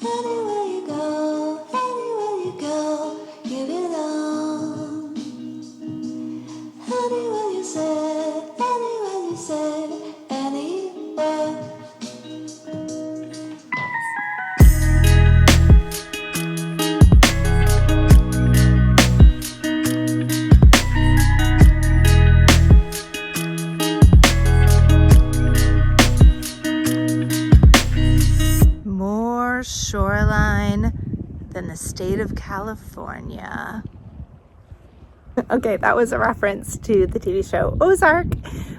Anywhere you go, you belong. Anywhere you say, anywhere. More shoreline than the state of California. Okay, that was a reference to the TV show Ozark,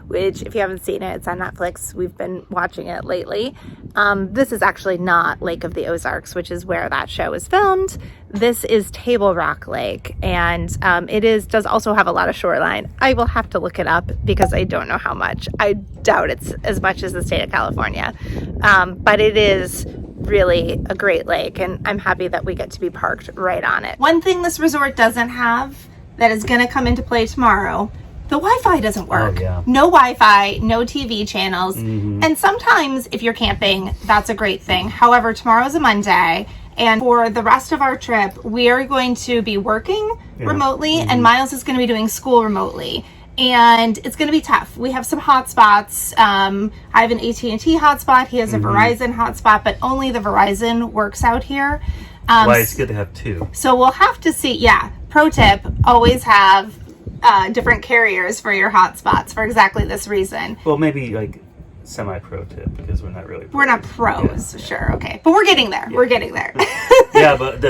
which if you haven't seen it, it's on Netflix. We've been watching it lately. This is actually not Lake of the Ozarks, which is where that show is filmed. This is Table Rock Lake, and it does also have a lot of shoreline. I will have to look it up because I don't know how much. I doubt it's as much as the state of California, but it is really a great lake, and I'm happy that we get to be parked right on it. One thing this resort doesn't have that is going to come into play tomorrow, the Wi-Fi doesn't work. Oh, yeah. No Wi-Fi, no TV channels. And sometimes if you're camping, that's a great thing. However, tomorrow's a Monday, and for the rest of our trip, we are going to be working remotely, and Miles is going to be doing school remotely. And it's going to be tough. We have some hotspots. I have an AT&T hotspot. He has a Verizon hotspot, but only the Verizon works out here. Why it's good to have two. So we'll have to see. Yeah. Pro tip, always have different carriers for your hotspots for exactly this reason. Well, maybe like semi-pro tip because we're not really pros. We're not pros, sure, okay. But we're getting there. Yeah. We're getting there. Yeah, but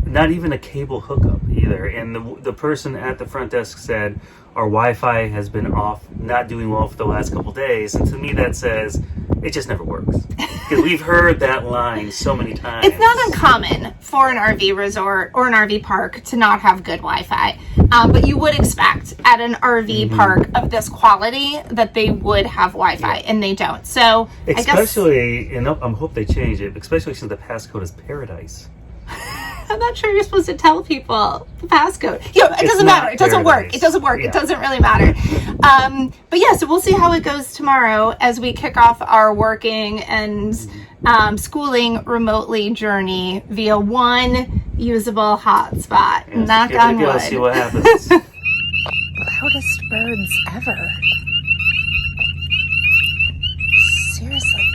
not even a cable hookup either. And the person at the front desk said our Wi-Fi has been off, not doing well for the last couple days. And to me that says it just never works. Because we've heard that line so many times. It's not uncommon for an RV resort or an RV park to not have good Wi-Fi. But you would expect at an RV park of this quality that they would have Wi-Fi, and they don't. So especially, and I hope they change it, especially since the passcode is Paradise. I'm not sure you're supposed to tell people the passcode. It doesn't matter. It doesn't work. It doesn't work. Yeah. It doesn't really matter. But yeah, so we'll see how it goes tomorrow as we kick off our working and schooling remotely journey via one usable hotspot. Yeah, knock on wood. See what happens. Loudest birds ever. Seriously.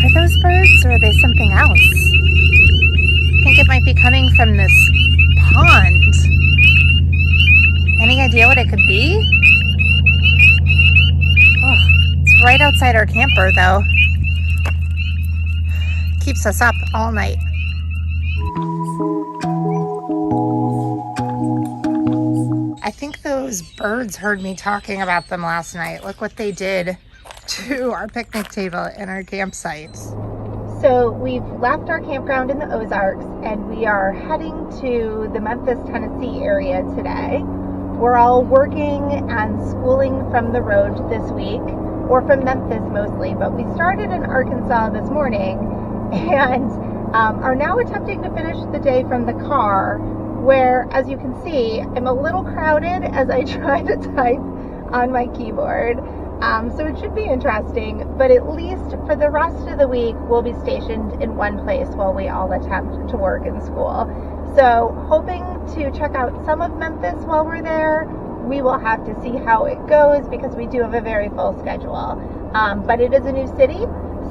Are those birds or are they something else? I think it might be coming from this pond. Any idea what it could be? Oh, it's right outside our camper though. Keeps us up all night. I think those birds heard me talking about them last night. Look what they did to our picnic table and our campsite. So we've left our campground in the Ozarks and we are heading to the Memphis, Tennessee area today. We're all working and schooling from the road this week, or from Memphis mostly, but we started in Arkansas this morning and are now attempting to finish the day from the car, where, as you can see, I'm a little crowded as I try to type on my keyboard. So it should be interesting, but at least for the rest of the week, we'll be stationed in one place while we all attempt to work in school. So hoping to check out some of Memphis while we're there. We will have to see how it goes because we do have a very full schedule. But it is a new city,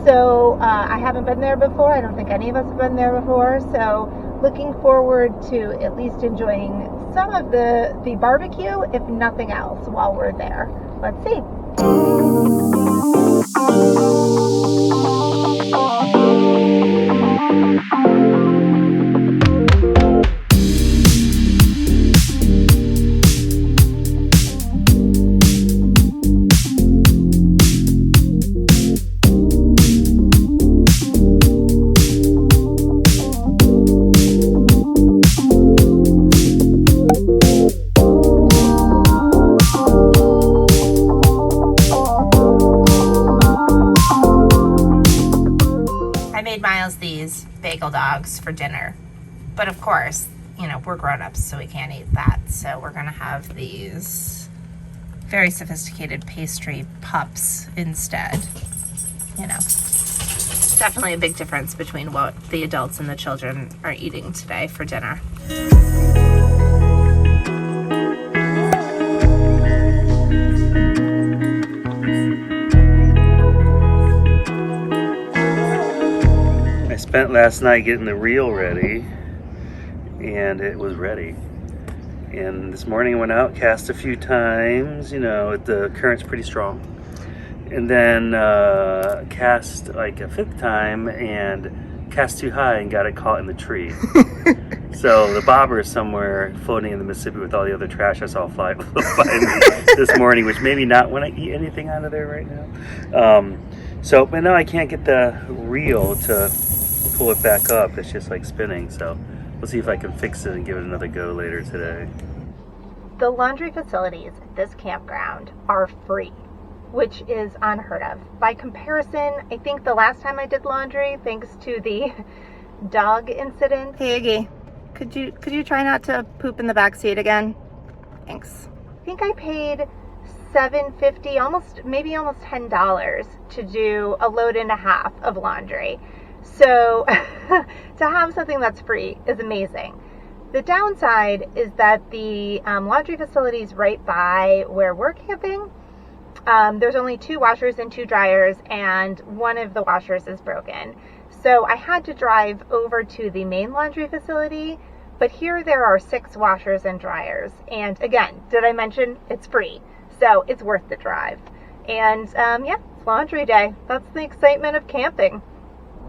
so I haven't been there before. I don't think any of us have been there before. So looking forward to at least enjoying some of the barbecue, if nothing else, while we're there. Let's see. These bagel dogs for dinner, but of course, we're grown-ups, so we can't eat that. So we're gonna have these very sophisticated pastry pups instead. definitely a big difference between what the adults and the children are eating today for dinner. I spent last night getting the reel ready, and it was ready. And this morning I went out, cast a few times, the current's pretty strong. And then cast like a 5th time and cast too high and got it caught in the tree. So the bobber is somewhere floating in the Mississippi with all the other trash I saw fly by this morning, which maybe not when I eat anything out of there right now. But now I can't get the reel to pull it back up. It's just like spinning. So we'll see if I can fix it and give it another go later today. The laundry facilities at this campground are free, which is unheard of. By comparison, I think the last time I did laundry, thanks to the dog incident. Hey Iggy, could you try not to poop in the back seat again? Thanks. I think I paid $7.50, almost $10 to do a load and a half of laundry. So to have something that's free is amazing. The downside is that the laundry facility is right by where we're camping. There's only 2 washers and 2 dryers, and one of the washers is broken. So I had to drive over to the main laundry facility, but here there are 6 washers and dryers. And again, did I mention it's free? So it's worth the drive. And yeah, it's laundry day. That's the excitement of camping.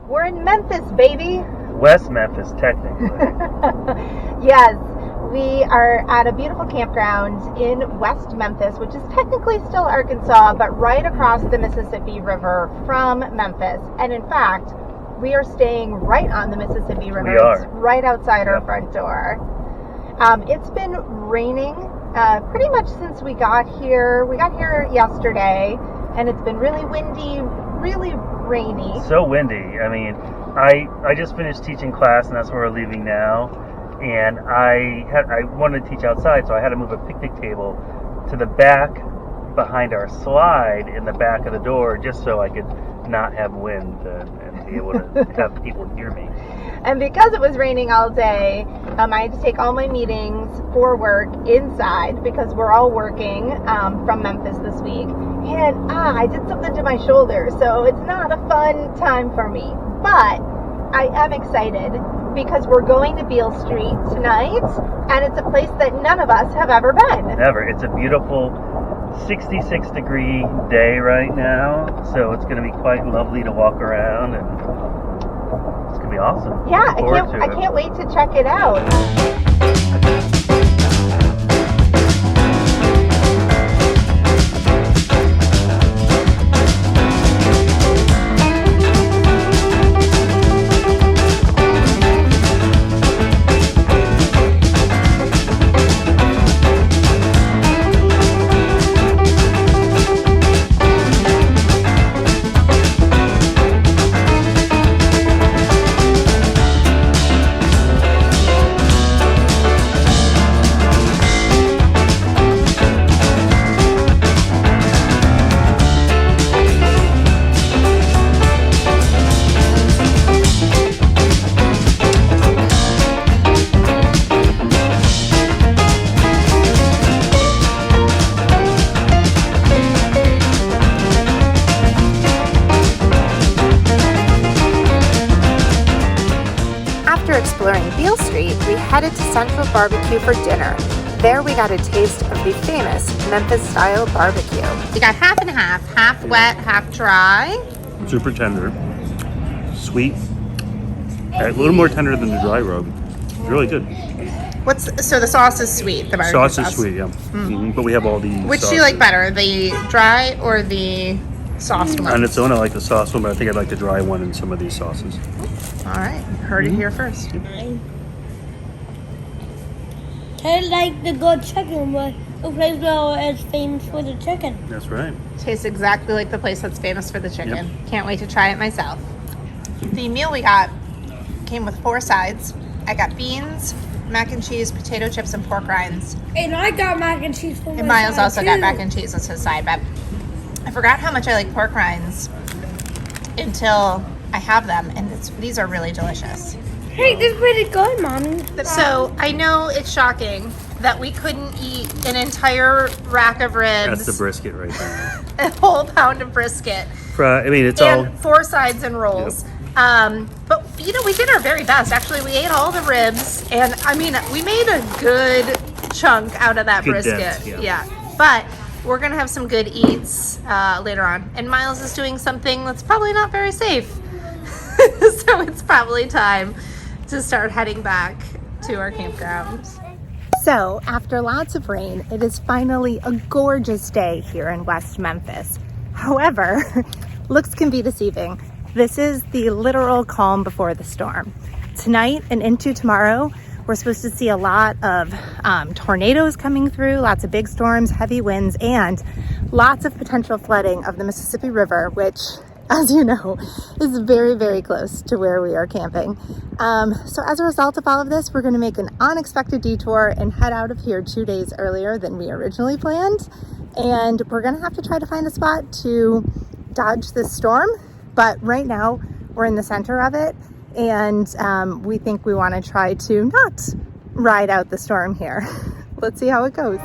We're in Memphis, baby. West Memphis, technically. Yes, we are at a beautiful campground in West Memphis, which is technically still Arkansas, but right across the Mississippi River from Memphis. And in fact, we are staying right on the Mississippi River. We are. It's right outside our front door. It's been raining pretty much since we got here. We got here yesterday, and it's been really windy, really rainy. So windy. I mean, I just finished teaching class, and that's where we're leaving now. And I wanted to teach outside, so I had to move a picnic table to the back behind our slide in the back of the door, just so I could not have wind and be able to have people hear me. And because it was raining all day, I had to take all my meetings for work inside because we're all working from Memphis this week. And I did something to my shoulder, so it's not a fun time for me. But I am excited because we're going to Beale Street tonight, and it's a place that none of us have ever been. Never. It's a beautiful 66-degree day right now, so it's going to be quite lovely to walk around, and it's going to be awesome. Yeah, I can't wait to check it out. Exploring Beale Street, we headed to Central Barbecue for dinner. There we got a taste of the famous Memphis-style barbecue. We got half and half wet, half dry. Super tender, sweet, a little more tender than the dry rub. Really good. So the sauce is sweet, the barbecue sauce? Sauce is sweet, yeah. Mm-hmm. But we have all the Which sauces. do you like better, the dry or the sauced one? On its own, I like the sauce one, but I think I'd like the dry one in some of these sauces. All right, heard it here first. I like the good chicken, but the place is famous for the chicken. That's right. Tastes exactly like the place that's famous for the chicken. Yep. Can't wait to try it myself. The meal we got came with 4 sides. I got beans, mac and cheese, potato chips, and pork rinds. And I got mac and cheese for my And Miles side, also too. got mac and cheese as his side, but I forgot how much I like pork rinds until I have them, and these are really delicious. Hey, this is pretty good, Mommy. So I know it's shocking that we couldn't eat an entire rack of ribs. That's the brisket right there. A whole pound of brisket. I mean, it's and all 4 sides and rolls. But you know, we did our very best. Actually, we ate all the ribs, and I mean, we made a good chunk out of that Good brisket. dent, Yeah, but we're gonna have some good eats later on. And Miles is doing something that's probably not very safe, so it's probably time to start heading back to our campground. So after lots of rain, it is finally a gorgeous day here in West Memphis. However, looks can be deceiving. This is the literal calm before the storm. Tonight and into tomorrow, we're supposed to see a lot of tornadoes coming through, lots of big storms, heavy winds, and lots of potential flooding of the Mississippi River, which, as you know, is very, very close to where we are camping. So as a result of all of this, we're gonna make an unexpected detour and head out of here 2 days earlier than we originally planned. And we're gonna have to try to find a spot to dodge this storm. But right now, we're in the center of it, and we think we wanna try to not ride out the storm here. Let's see how it goes.